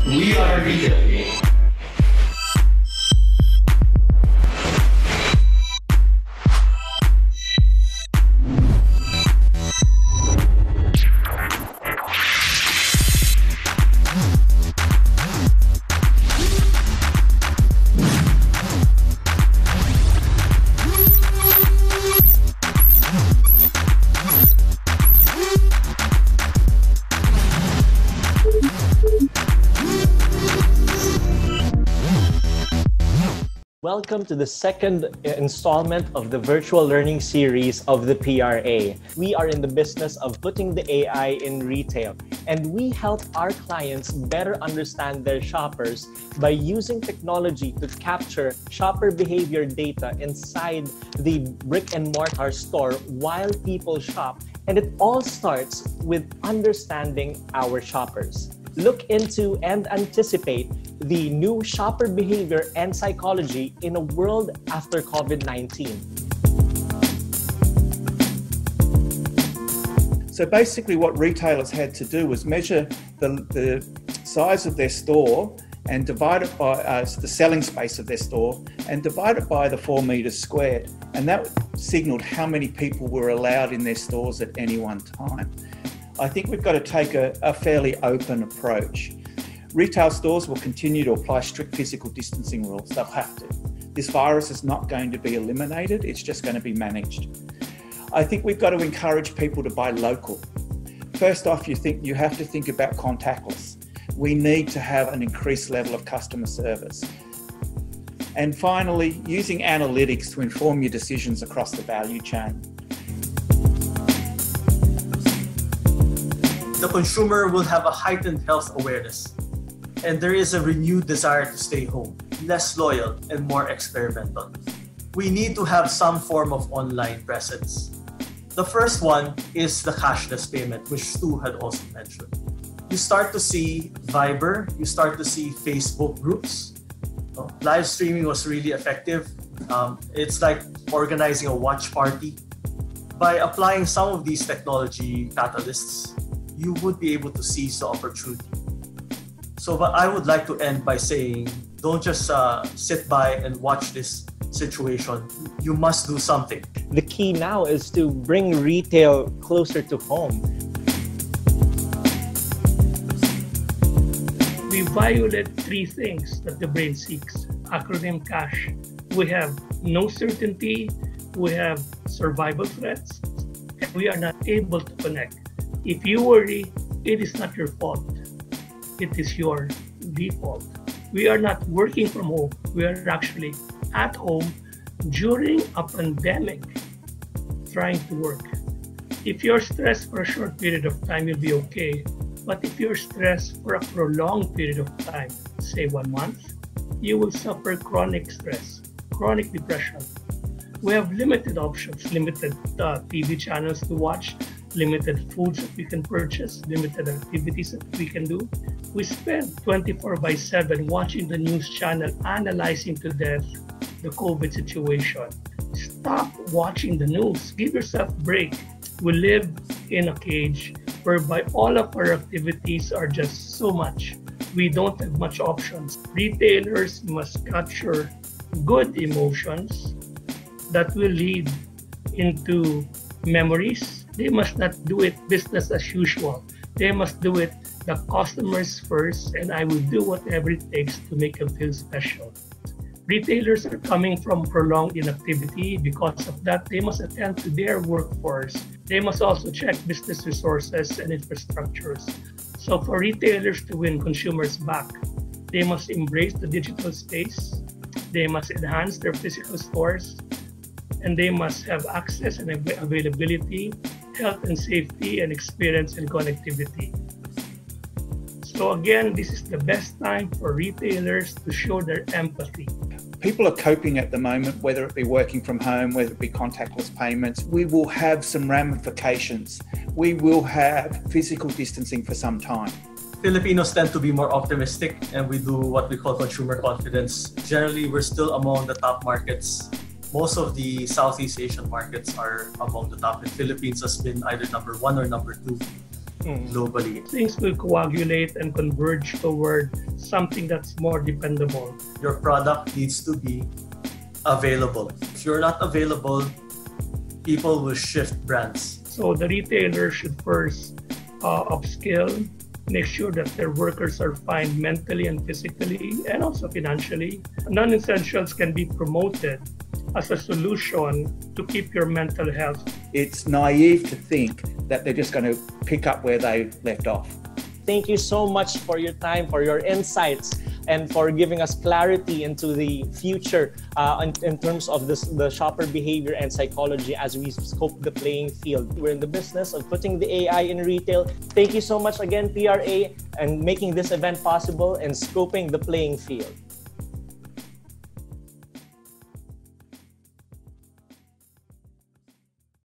We are retail. Welcome to the second installment of the virtual learning series of the PRA. We are in the business of putting the AI in retail, and we help our clients better understand their shoppers by using technology to capture shopper behavior data inside the brick and mortar store while people shop. And it all starts with understanding our shoppers. Look into and anticipate the new shopper behavior and psychology in a world after COVID-19. So basically what retailers had to do was measure the size of their store and divide it by the selling space of their store and divide it by the 4 meters squared. And that signaled how many people were allowed in their stores at any one time. I think we've got to take a fairly open approach. Retail stores will continue to apply strict physical distancing rules. They'll have to. This virus is not going to be eliminated, it's just going to be managed. I think we've got to encourage people to buy local. First off, you have to think about contactless. We need to have an increased level of customer service. And finally, using analytics to inform your decisions across the value chain. The consumer will have a heightened health awareness, and there is a renewed desire to stay home, less loyal and more experimental. We need to have some form of online presence. The first one is the cashless payment, which Stu had also mentioned. You start to see Viber, you start to see Facebook groups. Live streaming was really effective. It's like organizing a watch party. By applying some of these technology catalysts, you would be able to seize the opportunity. But I would like to end by saying, don't just sit by and watch this situation. You must do something. The key now is to bring retail closer to home. We violate 3 things that the brain seeks. Acronym CASH. We have no certainty, we have survival threats, and we are not able to connect. If you worry, it is not your fault. It is your default. We are not working from home. We are actually at home during a pandemic trying to work. If you're stressed for a short period of time, you'll be okay. But if you're stressed for a prolonged period of time, say 1 month, you will suffer chronic stress, chronic depression. We have limited options, limited TV channels to watch, limited foods that we can purchase, limited activities that we can do. We spend 24/7 watching the news channel, analyzing to death the COVID situation. Stop watching the news. Give yourself a break. We live in a cage whereby all of our activities are just so much. We don't have much options. Retailers must capture good emotions that will lead into memories. They must not do it business as usual. They must do it the customers first, and I will do whatever it takes to make them feel special. Retailers are coming from prolonged inactivity. Because of that, they must attend to their workforce. They must also check business resources and infrastructures. So for retailers to win consumers back, they must embrace the digital space. They must enhance their physical stores, and they must have access and availability, health and safety, and experience and connectivity. So again, this is the best time for retailers to show their empathy. People are coping at the moment, whether it be working from home, whether it be contactless payments. We will have some ramifications. We will have physical distancing for some time. Filipinos tend to be more optimistic, and we do what we call consumer confidence. Generally, we're still among the top markets. Most of the Southeast Asian markets are among the top, and Philippines has been either number 1 or number 2. globally. Things will coagulate and converge toward something that's more dependable. Your product needs to be available. If you're not available, people will shift brands. So the retailer should first upskill, make sure that their workers are fine mentally and physically and also financially. Non-essentials can be promoted as a solution to keep your mental health. It's naive to think that they're just going to pick up where they left off. Thank you so much for your time, for your insights, and for giving us clarity into the future in terms of the shopper behavior and psychology as we scope the playing field. We're in the business of putting the AI in retail. Thank you so much again, PRA, and making this event possible and scoping the playing field.